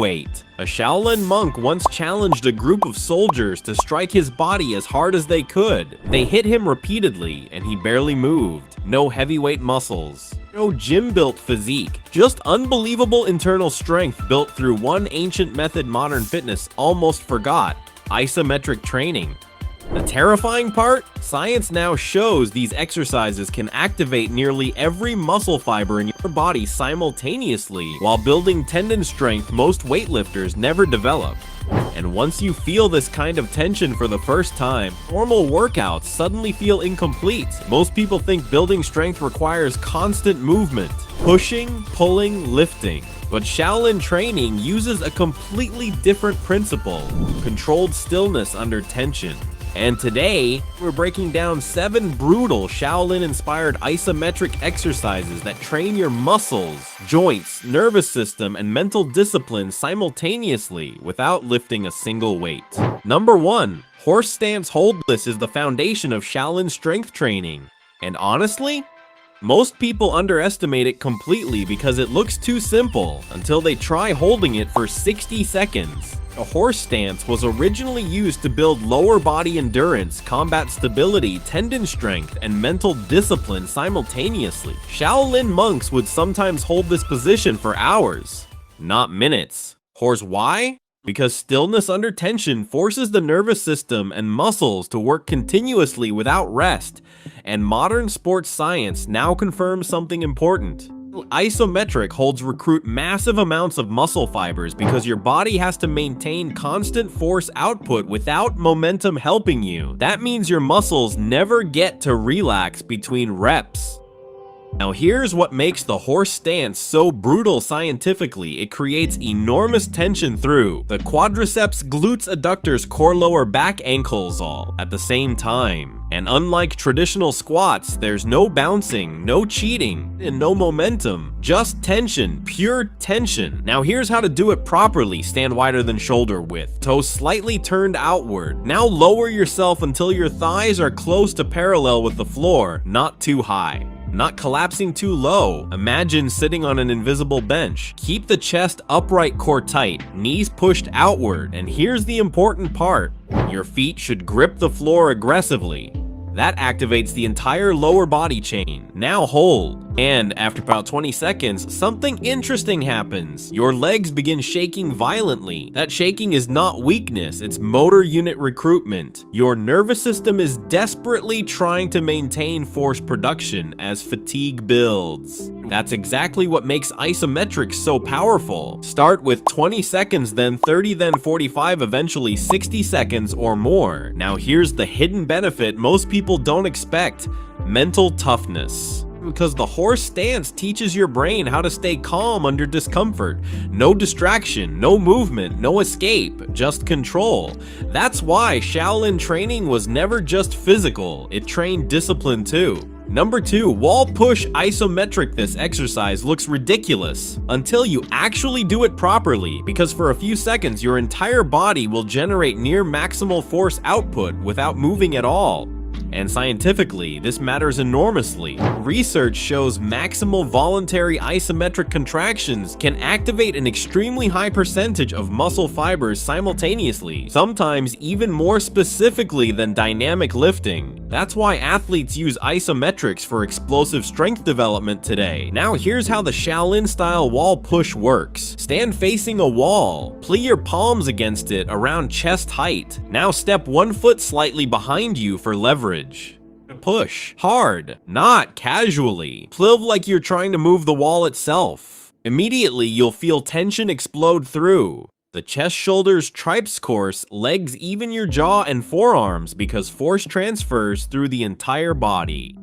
weight. A Shaolin monk once challenged a group of soldiers to strike his body as hard as they could. They hit him repeatedly, and he barely moved. No heavyweight muscles. No gym-built physique. Just unbelievable internal strength built through one ancient method modern fitness almost forgot: isometric training. The terrifying part? Science now shows these exercises can activate nearly every muscle fiber in your body simultaneously while building tendon strength most weightlifters never develop. And once you feel this kind of tension for the first time, normal workouts suddenly feel incomplete. Most people think building strength requires constant movement, pushing, pulling, lifting. But Shaolin training uses a completely different principle: controlled stillness under tension. And today, we're breaking down 7 brutal Shaolin-inspired isometric exercises that train your muscles, joints, nervous system, and mental discipline simultaneously without lifting a single weight. Number 1. Horse stance hold. This is the foundation of Shaolin strength training. And honestly, most people underestimate it completely because it looks too simple until they try holding it for 60 seconds. A horse stance was originally used to build lower body endurance, combat stability, tendon strength, and mental discipline simultaneously. Shaolin monks would sometimes hold this position for hours, not minutes. Why? Because stillness under tension forces the nervous system and muscles to work continuously without rest, and modern sports science now confirms something important. Isometric holds recruit massive amounts of muscle fibers because your body has to maintain constant force output without momentum helping you. That means your muscles never get to relax between reps. Now here's what makes the horse stance so brutal scientifically. It creates enormous tension through the quadriceps, glutes, adductors, core, lower back, ankles all at the same time. And unlike traditional squats, there's no bouncing, no cheating, and no momentum. Just tension, pure tension. Now here's how to do it properly. Stand wider than shoulder width, toes slightly turned outward. Now lower yourself until your thighs are close to parallel with the floor, not too high. Not collapsing too low. Imagine sitting on an invisible bench. Keep the chest upright, core tight, knees pushed outward. And here's the important part: your feet should grip the floor aggressively. That activates the entire lower body chain. Now hold. And after about 20 seconds, something interesting happens. Your legs begin shaking violently. That shaking is not weakness, it's motor unit recruitment. Your nervous system is desperately trying to maintain force production as fatigue builds. That's exactly what makes isometric so powerful. Start with 20 seconds, then 30, then 45, eventually 60 seconds or more. Now here's the hidden benefit most people don't expect: mental toughness. Because the horse stance teaches your brain how to stay calm under discomfort. No distraction, no movement, no escape, just control. That's why Shaolin training was never just physical, it trained discipline too. Number 2, wall push isometric. This exercise looks ridiculous until you actually do it properly, because for a few seconds your entire body will generate near maximal force output without moving at all. And scientifically, this matters enormously. Research shows maximal voluntary isometric contractions can activate an extremely high percentage of muscle fibers simultaneously, sometimes even more specifically than dynamic lifting. That's why athletes use isometrics for explosive strength development today. Now here's how the Shaolin-style wall push works. Stand facing a wall. Plie your palms against it around chest height. Now step one foot slightly behind you for leverage. Push hard, not casually. Plive like you're trying to move the wall itself. Immediately, you'll feel tension explode through the chest, shoulders, triceps course, legs, even your jaw and forearms, because force transfers through the entire body.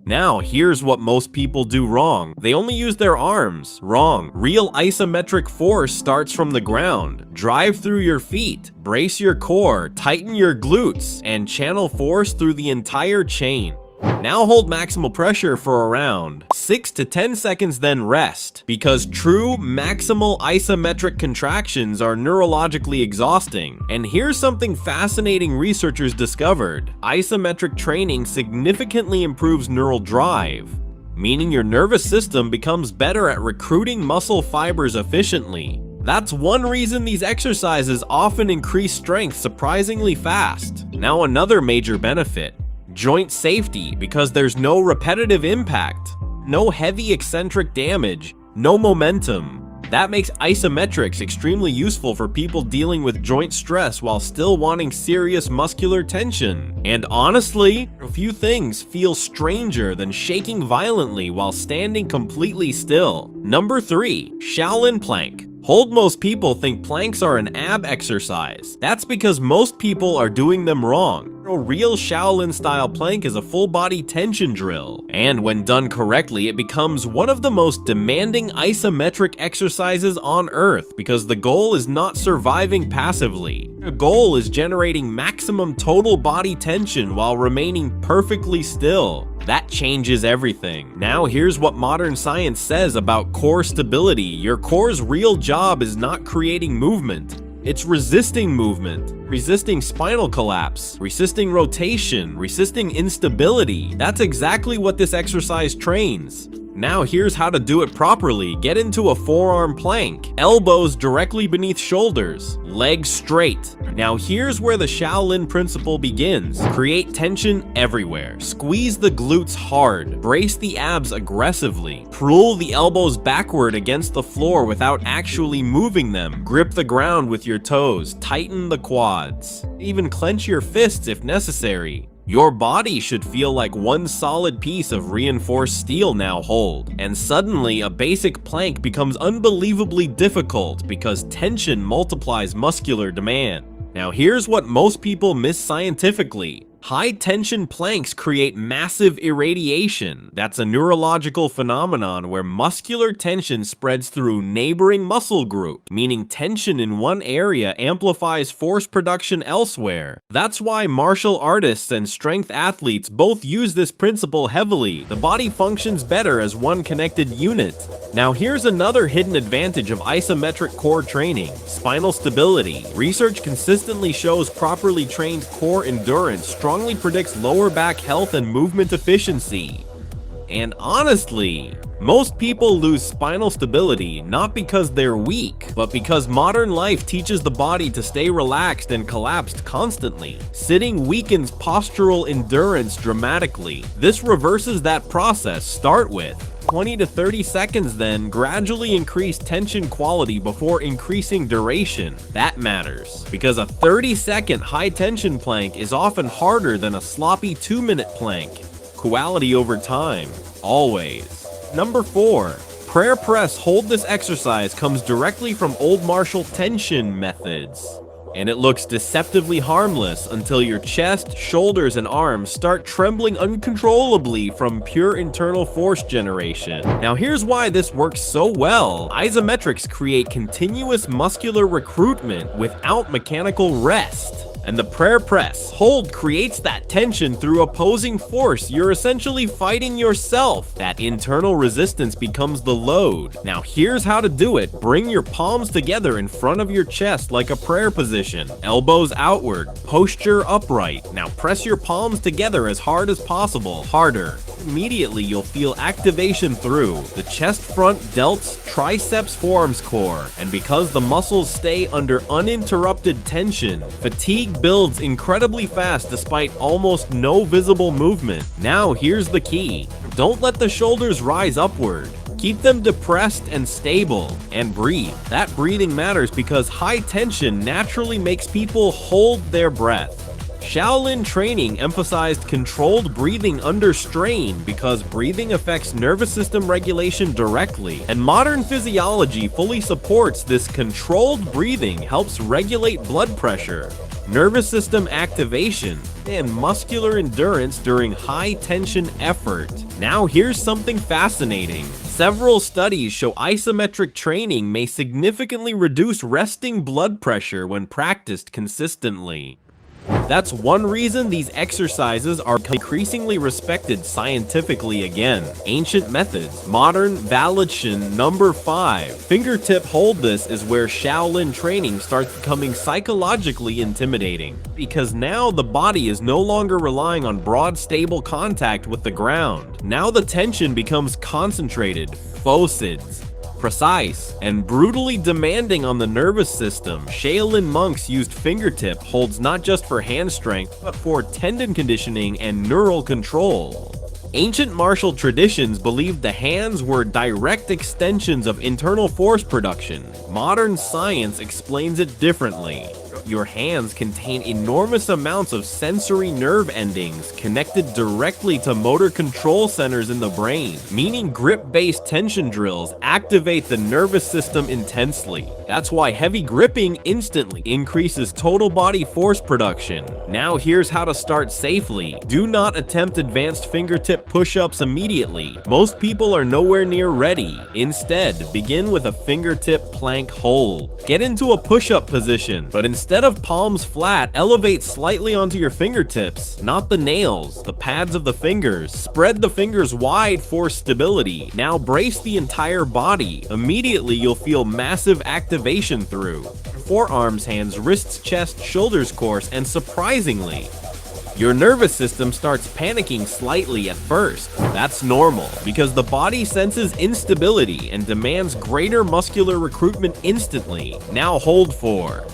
Now, here's what most people do wrong. They only use their arms. Wrong. Real isometric force starts from the ground. Drive through your feet, brace your core, tighten your glutes, and channel force through the entire chain. Now hold maximal pressure for around 6 to 10 seconds, then rest, because true maximal isometric contractions are neurologically exhausting. And here's something fascinating researchers discovered: isometric training significantly improves neural drive, meaning your nervous system becomes better at recruiting muscle fibers efficiently. That's one reason these exercises often increase strength surprisingly fast. Now another major benefit: joint safety, because there's no repetitive impact, no heavy eccentric damage, no momentum. That makes isometrics extremely useful for people dealing with joint stress while still wanting serious muscular tension. And honestly, a few things feel stranger than shaking violently while standing completely still. Number 3. Shaolin plank. Most people think planks are an ab exercise. That's because most people are doing them wrong. A real Shaolin-style plank is a full-body tension drill, and when done correctly, it becomes one of the most demanding isometric exercises on Earth because the goal is not surviving passively. The goal is generating maximum total body tension while remaining perfectly still. That changes everything. Now here's what modern science says about core stability. Your core's real job is not creating movement. It's resisting movement, resisting spinal collapse, resisting rotation, resisting instability. That's exactly what this exercise trains. Now here's how to do it properly. Get into a forearm plank, elbows directly beneath shoulders, legs straight. Now here's where the Shaolin principle begins. Create tension everywhere. Squeeze the glutes hard. Brace the abs aggressively. Pull the elbows backward against the floor without actually moving them. Grip the ground with your toes. Tighten the quads. Even clench your fists if necessary. Your body should feel like one solid piece of reinforced steel now. Hold. And suddenly, a basic plank becomes unbelievably difficult because tension multiplies muscular demand. Now here's what most people miss scientifically. High-tension planks create massive irradiation. That's a neurological phenomenon where muscular tension spreads through neighboring muscle groups, meaning tension in one area amplifies force production elsewhere. That's why martial artists and strength athletes both use this principle heavily. The body functions better as one connected unit. Now here's another hidden advantage of isometric core training: spinal stability. Research consistently shows properly trained core endurance strongly predicts lower back health and movement efficiency. And honestly, most people lose spinal stability not because they're weak, but because modern life teaches the body to stay relaxed and collapsed constantly. Sitting weakens postural endurance dramatically. This reverses that process. Start with 20 to 30 seconds, then gradually increase tension quality before increasing duration. That matters, because a 30-second high-tension plank is often harder than a sloppy 2-minute plank. Quality over time, always. Number 4. Prayer press. Hold. This exercise comes directly from old martial tension methods, and it looks deceptively harmless until your chest, shoulders, and arms start trembling uncontrollably from pure internal force generation. Now here's why this works so well. Isometrics create continuous muscular recruitment without mechanical rest. And the prayer press hold creates that tension through opposing force. You're essentially fighting yourself. That internal resistance becomes the load. Now here's how to do it. Bring your palms together in front of your chest like a prayer position. Elbows outward. Posture upright. Now press your palms together as hard as possible. Harder. Immediately you'll feel activation through the chest, front, delts, triceps, forearms core. And because the muscles stay under uninterrupted tension, fatigue builds incredibly fast despite almost no visible movement. Now here's the key. Don't let the shoulders rise upward. Keep them depressed and stable, and breathe. That breathing matters because high tension naturally makes people hold their breath. Shaolin training emphasized controlled breathing under strain because breathing affects nervous system regulation directly, and modern physiology fully supports this. Controlled breathing helps regulate blood pressure, nervous system activation, and muscular endurance during high-tension effort. Now here's something fascinating. Several studies show isometric training may significantly reduce resting blood pressure when practiced consistently. That's one reason these exercises are increasingly respected scientifically again. Ancient methods. Modern validation. Number 5. Fingertip hold. This is where Shaolin training starts becoming psychologically intimidating, because now the body is no longer relying on broad, stable contact with the ground. Now the tension becomes concentrated, focused. precise, and brutally demanding on the nervous system. Shaolin monks used fingertip holds not just for hand strength, but for tendon conditioning and neural control. Ancient martial traditions believed the hands were direct extensions of internal force production. Modern science explains it differently. Your hands contain enormous amounts of sensory nerve endings connected directly to motor control centers in the brain, meaning grip-based tension drills activate the nervous system intensely. That's why heavy gripping instantly increases total body force production. Now here's how to start safely. Do not attempt advanced fingertip push-ups immediately. Most people are nowhere near ready. Instead, begin with a fingertip plank hold. Get into a push-up position, but instead of palms flat, elevate slightly onto your fingertips, not the nails, the pads of the fingers. Spread the fingers wide for stability. Now brace the entire body. Immediately you'll feel massive activation through forearms, hands, wrists, chest, shoulders course, and surprisingly, your nervous system starts panicking slightly at first. That's normal, because the body senses instability and demands greater muscular recruitment instantly. Now hold for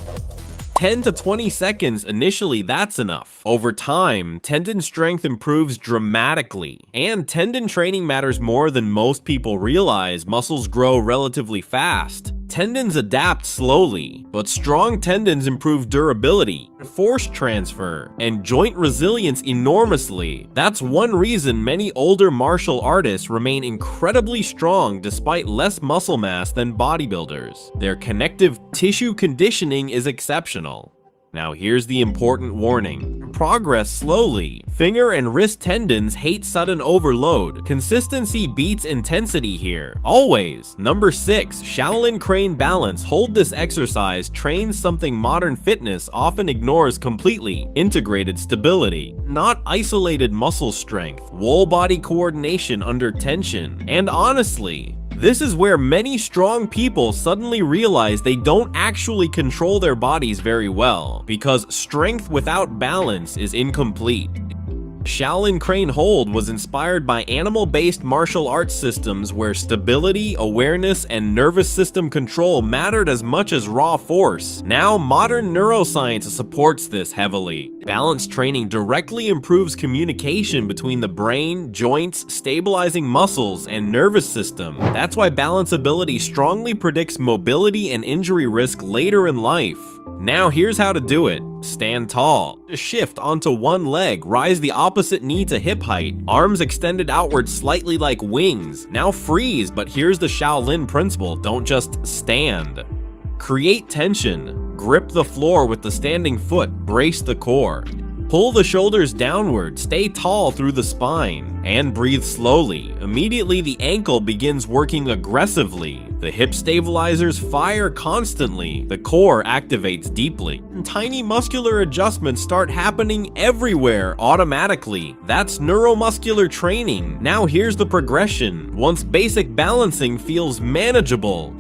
10 to 20 seconds. Initially, that's enough. Over time, tendon strength improves dramatically, and tendon training matters more than most people realize. Muscles grow relatively fast. Tendons adapt slowly, but strong tendons improve durability, force transfer, and joint resilience enormously. That's one reason many older martial artists remain incredibly strong despite less muscle mass than bodybuilders. Their connective tissue conditioning is exceptional. Now here's the important warning. Progress slowly. Finger and wrist tendons hate sudden overload. Consistency beats intensity here. Always. Number 6. Shaolin crane balance. Hold this exercise trains something modern fitness often ignores completely. Integrated stability. Not isolated muscle strength. Whole body coordination under tension. And honestly, this is where many strong people suddenly realize they don't actually control their bodies very well, because strength without balance is incomplete. Shaolin crane hold was inspired by animal-based martial arts systems where stability, awareness, and nervous system control mattered as much as raw force. Now, modern neuroscience supports this heavily. Balance training directly improves communication between the brain, joints, stabilizing muscles, and nervous system. That's why balance ability strongly predicts mobility and injury risk later in life. Now here's how to do it. Stand tall. Shift onto one leg. Rise the opposite knee to hip height. Arms extended outward slightly like wings. Now freeze, but here's the Shaolin principle. Don't just stand. Create tension. Grip the floor with the standing foot. Brace the core. Pull the shoulders downward, stay tall through the spine, and breathe slowly. Immediately, the ankle begins working aggressively. The hip stabilizers fire constantly. The core activates deeply. Tiny muscular adjustments start happening everywhere automatically. That's neuromuscular training. Now here's the progression. Once basic balancing feels manageable,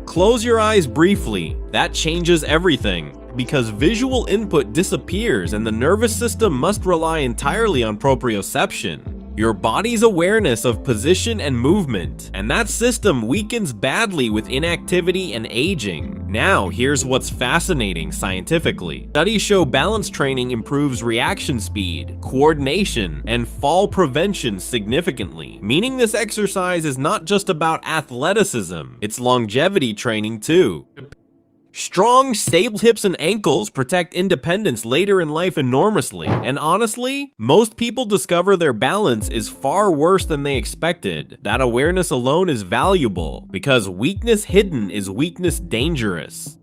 close your eyes briefly. That changes everything, because visual input disappears and the nervous system must rely entirely on proprioception, your body's awareness of position and movement, and that system weakens badly with inactivity and aging. Now, here's what's fascinating scientifically. Studies show balance training improves reaction speed, coordination, and fall prevention significantly, meaning this exercise is not just about athleticism, it's longevity training too. Strong, stable hips and ankles protect independence later in life enormously, and honestly, most people discover their balance is far worse than they expected. That awareness alone is valuable, because weakness hidden is weakness dangerous.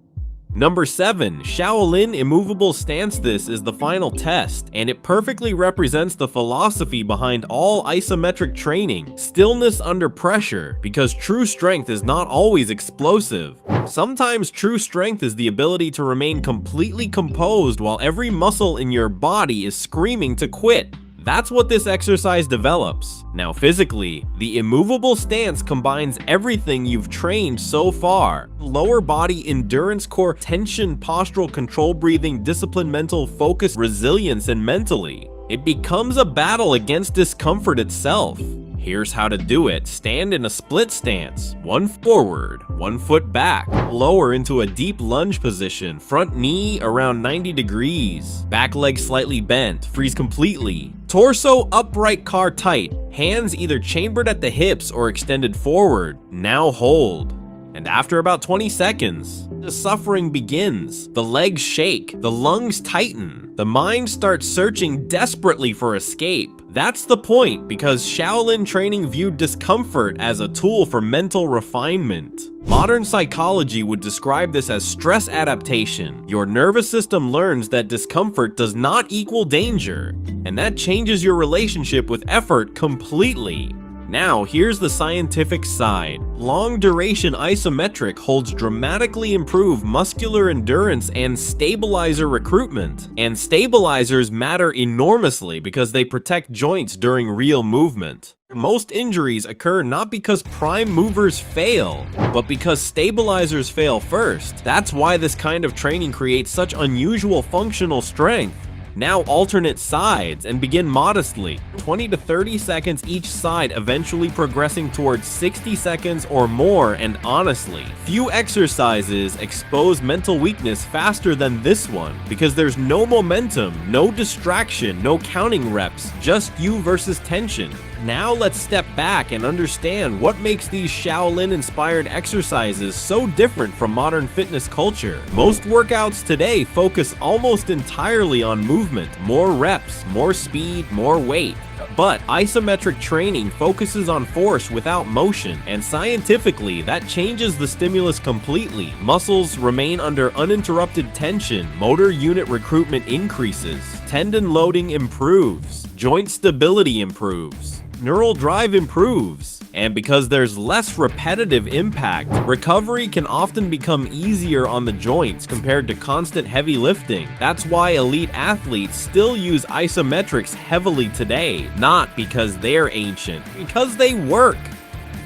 Number 7. Shaolin immovable stance. This is the final test, and it perfectly represents the philosophy behind all isometric training. Stillness under pressure, because true strength is not always explosive. Sometimes true strength is the ability to remain completely composed while every muscle in your body is screaming to quit. That's what this exercise develops. Now physically, the immovable stance combines everything you've trained so far. Lower body endurance, core tension, postural control, breathing, discipline, mental focus, resilience, and mentally. It becomes a battle against discomfort itself. Here's how to do it. Stand in a split stance, one forward, 1 foot back. Lower into a deep lunge position, front knee around 90 degrees. Back leg slightly bent, freeze completely. Torso upright car tight, hands either chambered at the hips or extended forward. Now hold. And after about 20 seconds, the suffering begins. The legs shake, the lungs tighten, the mind starts searching desperately for escape. That's the point, because Shaolin training viewed discomfort as a tool for mental refinement. Modern psychology would describe this as stress adaptation. Your nervous system learns that discomfort does not equal danger, and that changes your relationship with effort completely. Now, here's the scientific side. Long-duration isometric holds dramatically improved muscular endurance and stabilizer recruitment. And stabilizers matter enormously because they protect joints during real movement. Most injuries occur not because prime movers fail, but because stabilizers fail first. That's why this kind of training creates such unusual functional strength. Now alternate sides and begin modestly, 20 to 30 seconds each side, eventually progressing towards 60 seconds or more. And honestly, few exercises expose mental weakness faster than this one, because there's no momentum, no distraction, no counting reps, just you versus tension. Now let's step back and understand what makes these Shaolin-inspired exercises so different from modern fitness culture. Most workouts today focus almost entirely on movement, more reps, more speed, more weight. But isometric training focuses on force without motion, and scientifically, that changes the stimulus completely. Muscles remain under uninterrupted tension, motor unit recruitment increases, tendon loading improves, joint stability improves, neural drive improves, and because there's less repetitive impact, recovery can often become easier on the joints compared to constant heavy lifting. That's why elite athletes still use isometrics heavily today, not because they're ancient, because they work.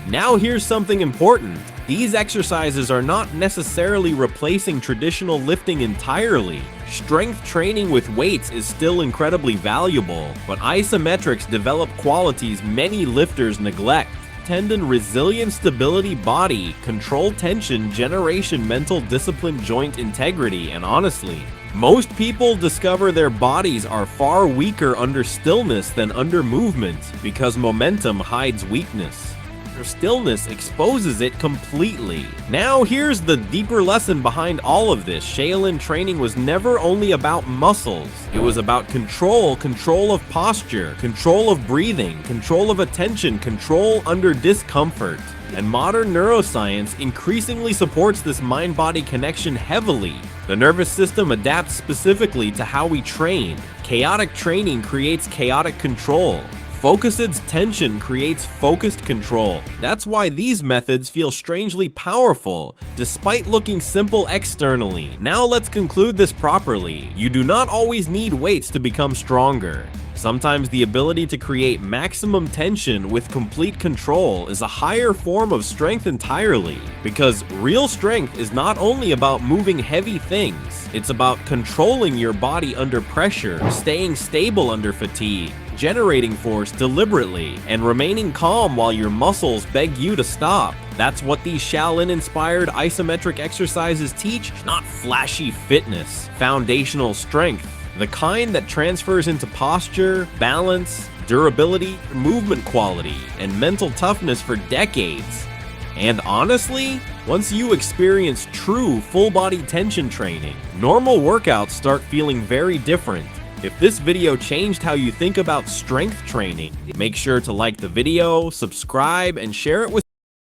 Now here's something important. These exercises are not necessarily replacing traditional lifting entirely. Strength training with weights is still incredibly valuable, but isometrics develop qualities many lifters neglect. Tendon resilience, stability, body, control tension, generation, mental discipline, joint integrity, and honestly, most people discover their bodies are far weaker under stillness than under movement, because momentum hides weakness. Stillness exposes it completely. Now here's the deeper lesson behind all of this. Shaolin training was never only about muscles. It was about control of posture, control of breathing, control of attention, control under discomfort. And modern neuroscience increasingly supports this mind-body connection heavily. The nervous system adapts specifically to how we train. Chaotic training creates chaotic control. Focused tension creates focused control. That's why these methods feel strangely powerful, despite looking simple externally. Now let's conclude this properly. You do not always need weights to become stronger. Sometimes the ability to create maximum tension with complete control is a higher form of strength entirely, because real strength is not only about moving heavy things, it's about controlling your body under pressure, staying stable under fatigue, generating force deliberately, and remaining calm while your muscles beg you to stop. That's what these Shaolin-inspired isometric exercises teach, not flashy fitness, foundational strength, the kind that transfers into posture, balance, durability, movement quality, and mental toughness for decades. And honestly, once you experience true full-body tension training, normal workouts start feeling very different. If this video changed how you think about strength training, make sure to like the video, subscribe, and share it with